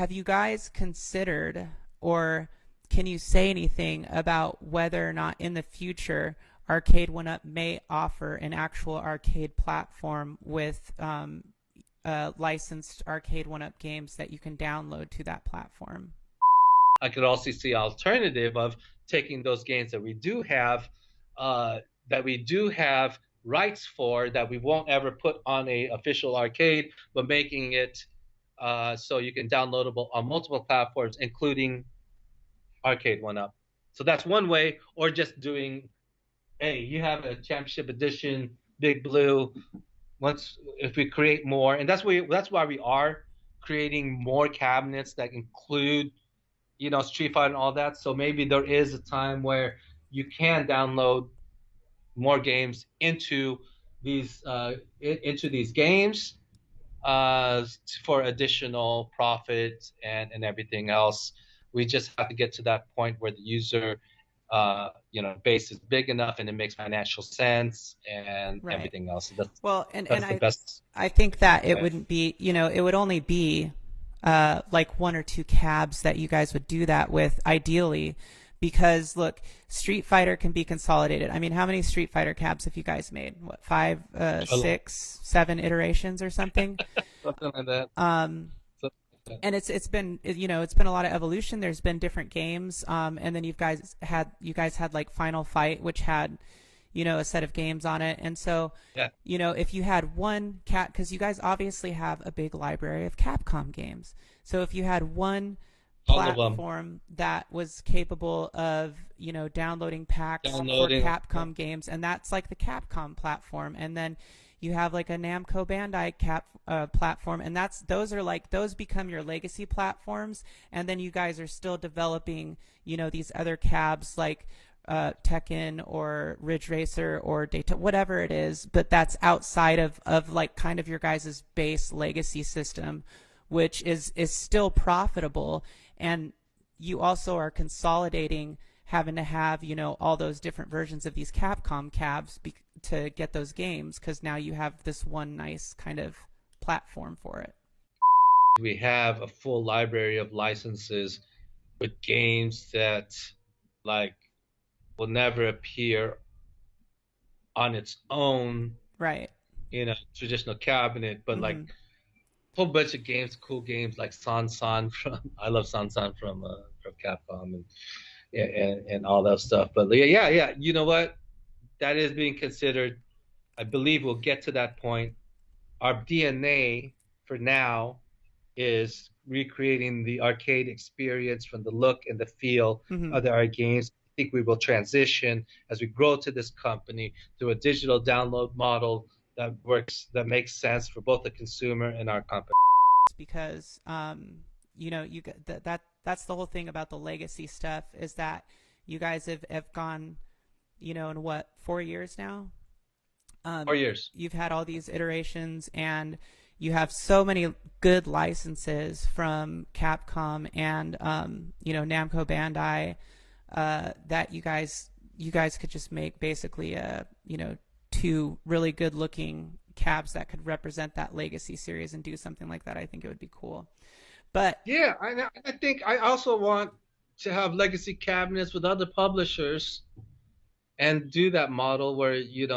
have you guys considered, or can you say anything about whether or not in the future Arcade One Up may offer an actual arcade platform with licensed Arcade One Up games that you can download to that platform? I could also see the alternative of taking those games uh, that we do have rights for that we won't ever put on a official arcade, but making it so you can downloadable on multiple platforms, including Arcade One Up. So that's one way, or just doing, hey, you have a championship edition, Big Blue. Once if we create more, and that's why we are creating more cabinets that include Street Fighter and all that. So maybe there is a time where you can download more games into these games uh, for additional profit and everything else. We just have to get to that point where the user base is big enough and it makes financial sense and Right. everything else. So Well, and that's the best I think that it way. wouldn't be, it would only be like one or two cabs that you guys would do that with, ideally, because look, Street Fighter can be consolidated. I mean, how many Street Fighter cabs have you guys made? What, five, six, seven iterations or something? Something like that. Um, Something like and it's been, it's been a lot of evolution. There's been different games, and then you guys had like Final Fight, which had a set of games on it. And so, yeah, if you had one cat, because you guys obviously have a big library of Capcom games. So if you had one all of them. platform that was capable of, downloading packs for Downloading. Yeah. Capcom games, and that's like the Capcom platform. And then you have like a Namco Bandai platform, and those become your legacy platforms. And then you guys are still developing, these other cabs like Tekken or Ridge Racer or Daytona, whatever it is, but that's outside of like kind of your guys' base legacy system, which is still profitable. And you also are consolidating having to have, all those different versions of these Capcom cabs to get those games, because now you have this one nice kind of platform for it. We have a full library of licenses with games that like will never appear on its own Right. in a traditional cabinet, but like Mm-hmm. a whole bunch of games, cool games like San San from I love San San from Capcom and all that stuff. But yeah, yeah, yeah. You know what? That is being considered. I believe we'll get to that point. Our DNA for now is recreating the arcade experience from the look and the feel Mm-hmm. of our games. I think we will transition as we grow to this company to a digital download model that works, that makes sense for both the consumer and our company. Because that's the whole thing about the legacy stuff, is that you guys have gone, in what, 4 years now. 4 years. You've had all these iterations, and you have so many good licenses from Capcom and Namco Bandai, that you guys could just make basically two really good looking cabs that could represent that legacy series and do something like that. I think it would be cool. But Yeah, I think I also want to have legacy cabinets with other publishers and do that model where you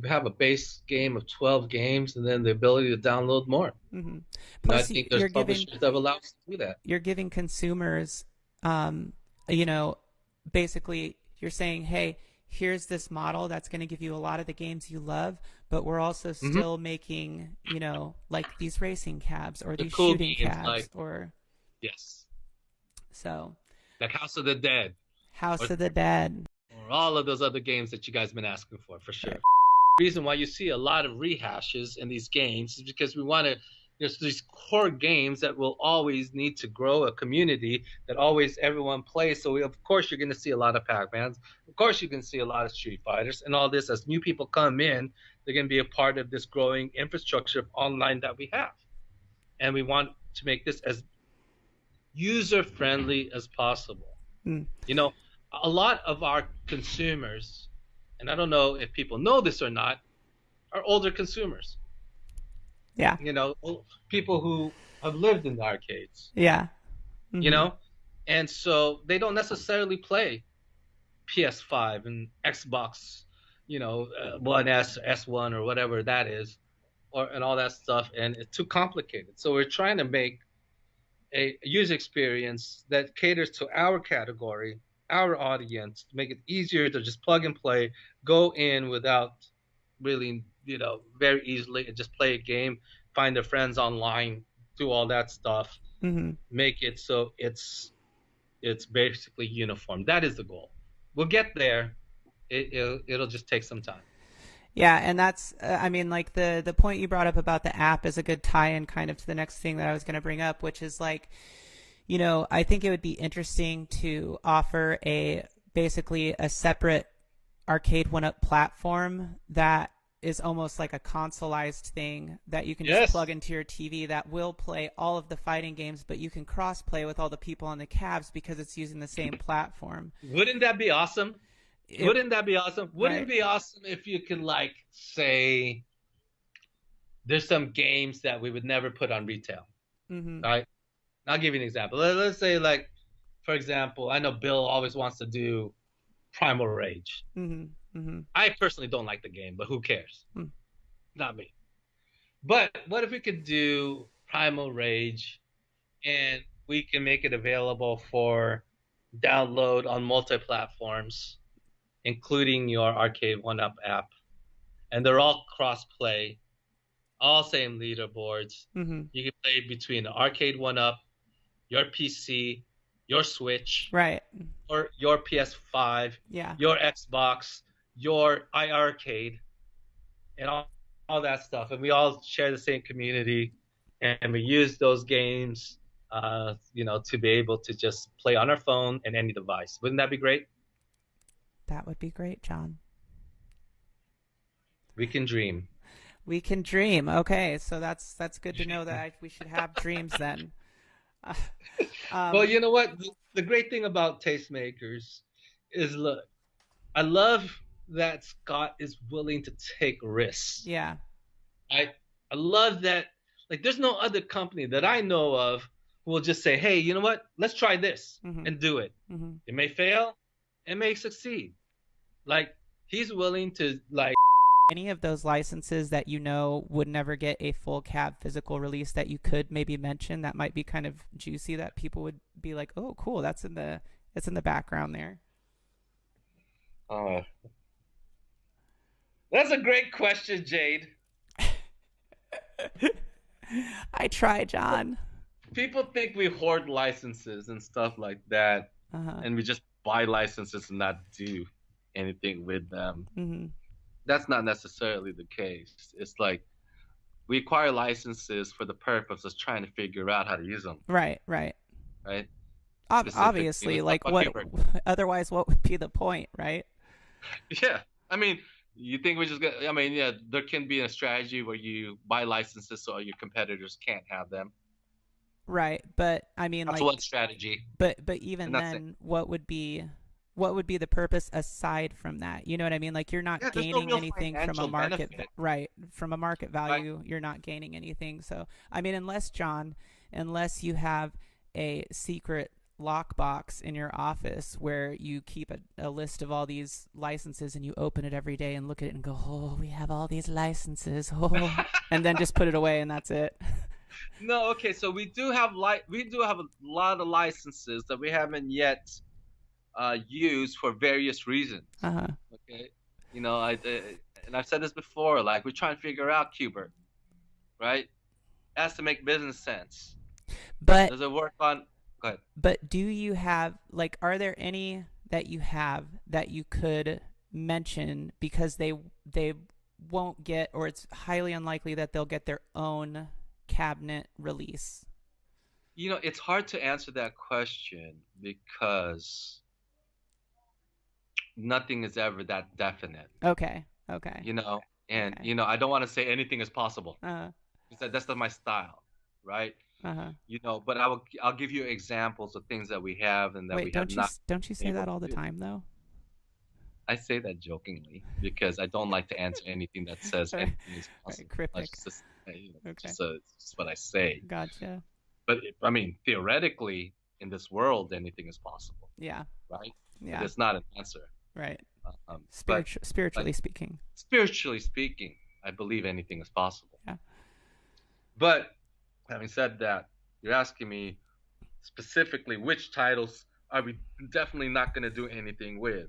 have a base game of 12 games and then the ability to download more. mhm. And I Plus think there's you're giving publishers that allow us to do that. you're giving consumers, um, you know, basically you're saying, hey, here's this model that's going to give you a lot of the games you love, but we're also Hmm. still making, like these racing cabs or The these cool shooting games cabs, like, or yes, so like House of the Dead House or, of the Dead. or all of those other games that you guys have been asking for sure. Right. Reason why you see a lot of rehashes in these games is because we want to, there's these core games that will always need to grow a community that always everyone plays. So of course you're going to see a lot of Pac-Mans. Of course you can see a lot of Street Fighters and all this. As new people come in, they're going to be a part of this growing infrastructure of online that we have. And we want to make this as user friendly as possible. Mm, You know, a lot of our consumers, and I don't know if people know this or not, are older consumers. yeah. People who have lived in the arcades. Yeah. you Mm-hmm. know, and so they don't necessarily play PS5 and Xbox, One S, S1, or whatever that is, or and all that stuff, and it's too complicated. So we're trying to make a user experience that caters to our category, our audience, to make it easier to just plug and play, go in without really, very easily, and just play a game, find their friends online, do all that stuff, Mm-hmm. make it so it's basically uniform. That is the goal. We'll get there. It'll just take some time. Yeah, and that's I mean, like the point you brought up about the app is a good tie-in kind of to the next thing that I was going to bring up, which is like, I think it would be interesting to offer a basically a separate arcade one up platform that is almost like a consoleized thing that you can just plug Yes. into your TV that will play all of the fighting games, but you can cross play with all the people on the cabs because it's using the same platform. Wouldn't that be awesome? It Wouldn't that be awesome? Wouldn't it right. be awesome if you can like say there's some games that we would never put on retail, Mhm. right? I'll give you an example. Let's say like, for example, I know Bill always wants to do Primal Rage. Mhm. Mhm. I personally don't like the game, but who cares? Mm. Not me. But what if we could do Primal Rage and we can make it available for download on multi-platforms, including your Arcade One Up app, and they're all cross-play, all same leaderboards. Mhm. You can play between the Arcade One Up, your PC, your Switch, Right. or your PS5, Yeah. your Xbox, your iArcade, and all that stuff. And we all share the same community, and we use those games, to be able to just play on our phone and any device. Wouldn't that be great? That would be great, John. We can dream. We can dream. Okay, so that's good to know that we should have dreams then. Uh, Well, um, you know what? The great thing about tastemakers is, look, I love that Scott is willing to take risks. yeah. I love that. Like, there's no other company that I know of who will just say, "Hey, you know what? Let's try this Mhm. and do it." Mhm. It may fail, it may succeed. Like, he's willing to like. Any of those licenses that would never get a full cab physical release that you could maybe mention that might be kind of juicy that people would be like, "Oh, cool, that's in the background there." Oh, that's a great question, Jade. I try, John. People think we hoard licenses and stuff like that, Uh-huh. and we just buy licenses and not do anything with them. Mhm. That's not necessarily the case. It's like we acquire licenses for the purpose of trying to figure out how to use them, Right, right. right? Specifically, Obviously, let's talk like about what Cooper. otherwise what would be the point, right? Yeah, I mean, you think we just got? I mean, yeah, there can be a strategy where you buy licenses so your competitors can't have them. Right. But I mean That's like one strategy, but and even that's it. then what would be the purpose aside from that? You know what I mean? Like you're not Yeah, there's no gaining real anything from a financial market benefit, right, from a market right? value, you're not gaining anything. So, I mean, unless you have a secret lockbox in your office where you keep a list of all these licenses and you open it every day and look at it and go, "Oh, we have all these licenses." Oh, and then just put it away and that's it. No, okay, so we do have a lot of licenses that we haven't yet used for various reasons. Uh-huh. Okay, and I've said this before. Like, we're trying to figure out Qbert, right? It has to make business sense. But Does it work on? Go ahead. But do you have like are there any that you have that you could mention because they won't get or it's highly unlikely that they'll get their own cabinet release? It's hard to answer that question because nothing is ever that definite. Okay. Okay. You know, and Okay. I don't want to say anything is possible Uh because that's not my style, right? uh-huh. But I'll give you examples of things that we have and that Wait, we have not don't you say been able that to all the do. time though? I say that jokingly because I don't like to answer anything that says All anything is right, possible. That's cryptic. just, Okay. it's just what I say. Gotcha. But I mean, theoretically, in this world anything is possible, Yeah. right? But Yeah. it's not an answer. Right. But like Spiritually speaking. spiritually speaking, I believe anything is possible. Yeah. But having said that, you're asking me specifically which titles are we definitely not going to do anything with.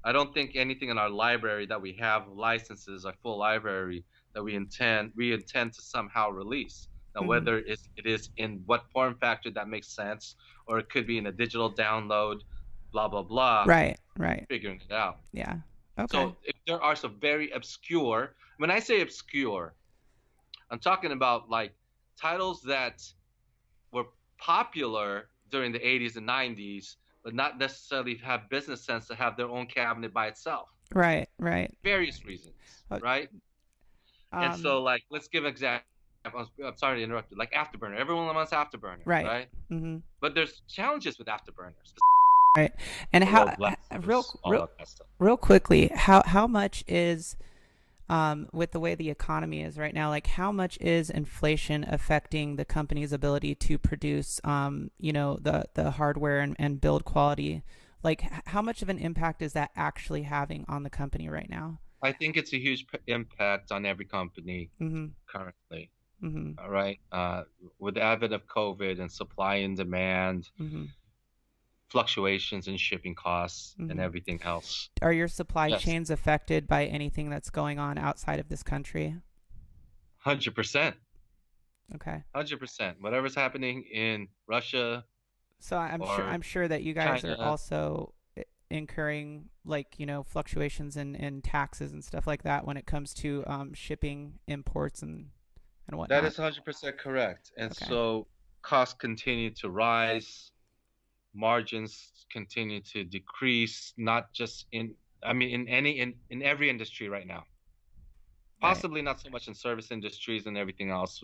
I don't think anything in our library that we have licenses, our full library that we intend to somehow release. Now, Mhm. whether it is in what form factor that makes sense, or it could be in a digital download, blah blah blah, Right. Right. figuring it out. Yeah. Okay. So if there are some very obscure, when I say obscure, I'm talking about like titles that were popular during the 80s and 90s, but not necessarily have business sense to have their own cabinet by itself. Right. Right. Various reasons, Uh, right? And um. so, like, let's give an example. I'm sorry to interrupt you. Like Afterburner, everyone wants Afterburner, Right. right? Mhm. But there's challenges with Afterburners, Right. And low real blasters, all real that kind of stuff. real quickly, how much is with the way the economy is right now, like how much is inflation affecting the company's ability to produce, the hardware and build quality? Like, how much of an impact is that actually having on the company right now? I think it's a huge impact on every company Mm-hmm. currently. Mm-hmm. All right. With the advent of COVID and supply and demand, Mm-hmm. fluctuations in shipping costs and Mm-hmm. everything else. Are your supply Yes, chains affected by anything that's going on outside of this country? 100%. Okay. 100%. Whatever's happening in Russia So or I'm sure that you guys are China, also incurring, like, fluctuations in taxes and stuff like that when it comes to shipping imports and that whatnot. is 100% correct. And Okay. so costs continue to rise, margins continue to decrease, not just I mean, in every industry right now. Right. Possibly not so much in service industries and everything else,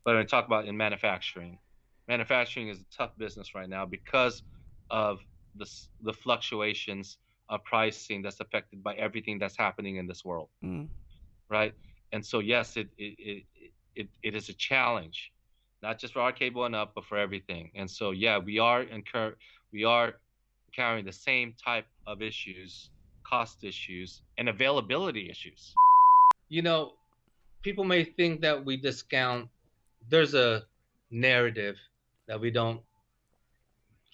but I talk about in manufacturing. Manufacturing is a tough business right now because of the fluctuations of pricing that's affected by everything that's happening in this world, Mm. right? And so yes, it is a challenge, not just for arcade one up, but for everything. And so yeah, we are carrying the same type of issues, cost issues, and availability issues. You know, people may think that we discount. There's a narrative that we don't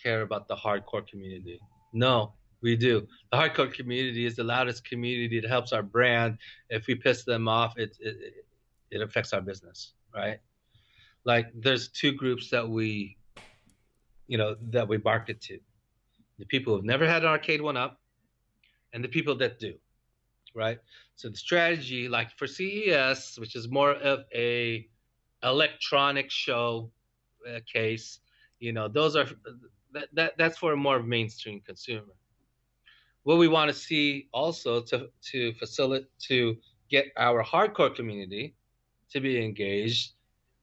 care about the hardcore community. No, we do. The hardcore community is the loudest community that helps our brand. If we piss them off, it affects our business, right? Like there's two groups that we market to: the people who've never had an arcade one up, and the people that do, right? So the strategy, like for CES, which is more of a electronic show case, those are that's for a more mainstream consumer. What we want to see also to facilitate to get our hardcore community to be engaged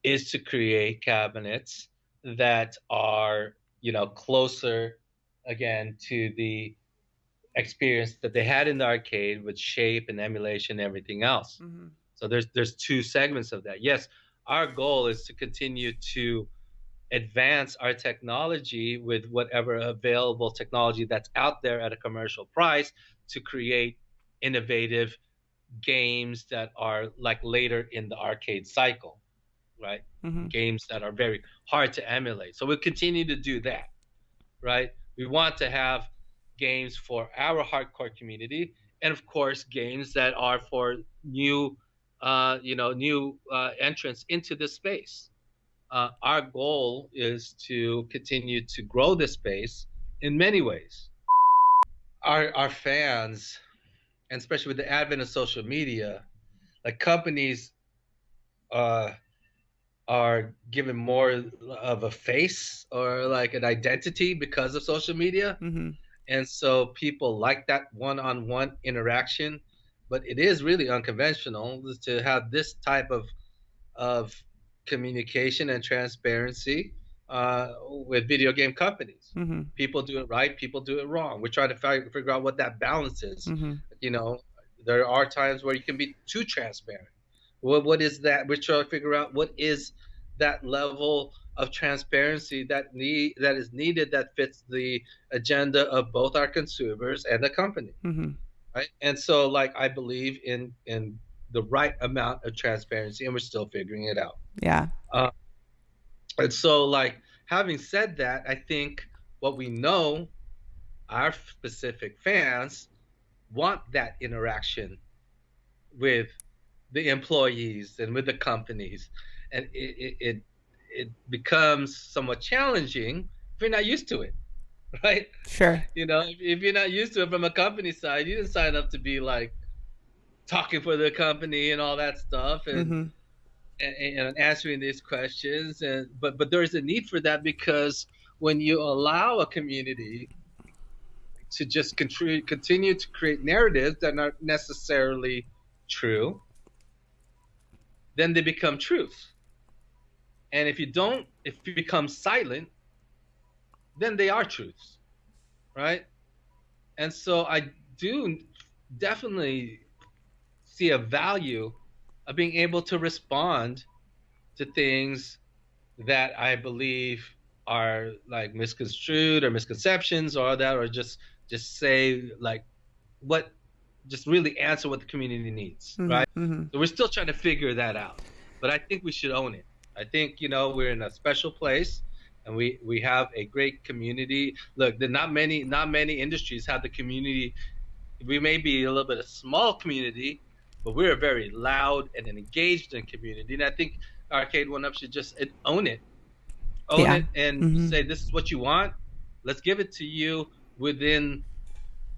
is to create cabinets that are closer again to the experience that they had in the arcade with shape and emulation and everything else. Mm-hmm. So there's two segments of that. Yes, our goal is to continue to advance our technology with whatever available technology that's out there at a commercial price to create innovative games that are like later in the arcade cycle, right? Mm-hmm. Games that are very hard to emulate. So we'll continue to do that, right? We want to have games for our hardcore community, and of course, games that are for new entrants into this space. Our goal is to continue to grow this space in many ways. Our fans, and especially with the advent of social media, like companies uh, are given more of a face or like an identity because of social media. Mm-hmm. And so people like that one-on-one interaction, but it is really unconventional to have this type of communication and transparency with video game companies. Mm-hmm. People do it right, people do it wrong. We're trying to figure out what that balance is. Mm-hmm. You know, there are times where you can be too transparent. What is that? We're trying to figure out what is that level of transparency that is needed, that fits the agenda of both our consumers and the company, Mm-hmm. right? And so, like, I believe in the right amount of transparency, and we're still figuring it out. Yeah. Uh, and so, like, having said that, I think what we know, our specific fans want that interaction with the employees and with the companies, and it becomes somewhat challenging if you're not used to it, right? Sure. If you're not used to it from a company side, you didn't sign up to be like talking for the company and all that stuff, Mm-hmm. and answering these questions, and but there is a need for that, because when you allow a community to just continue to create narratives that aren't necessarily true, then they become truth. And if you become silent, then they are truths, right? And so I do definitely see a value of being able to respond to things that I believe are like misconstrued or misconceptions, or that, or just say like what just really answer what the community needs, Mm-hmm. right? Mm-hmm. So we're still trying to figure that out, but I think we should own it. I think we're in a special place, and we have a great community. Look, not many industries have the community. We may be a little bit of small community, but we're a very loud and an engaged in community. And I think Arcade One Up should just own Yeah. it, and Mm-hmm. say, this is what you want. Let's give it to you within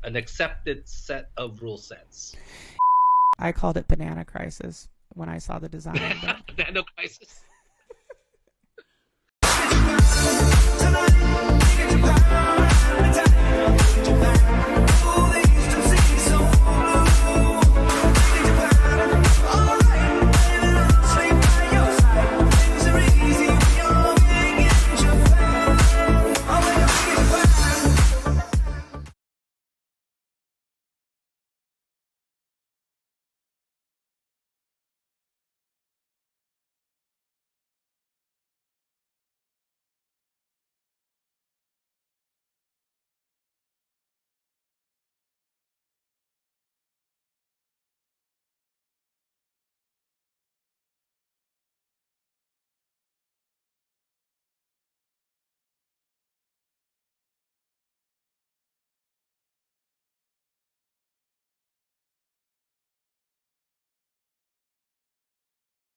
an accepted set of rule sets. I called it Banana Crisis when I saw the design, but Nano Crisis.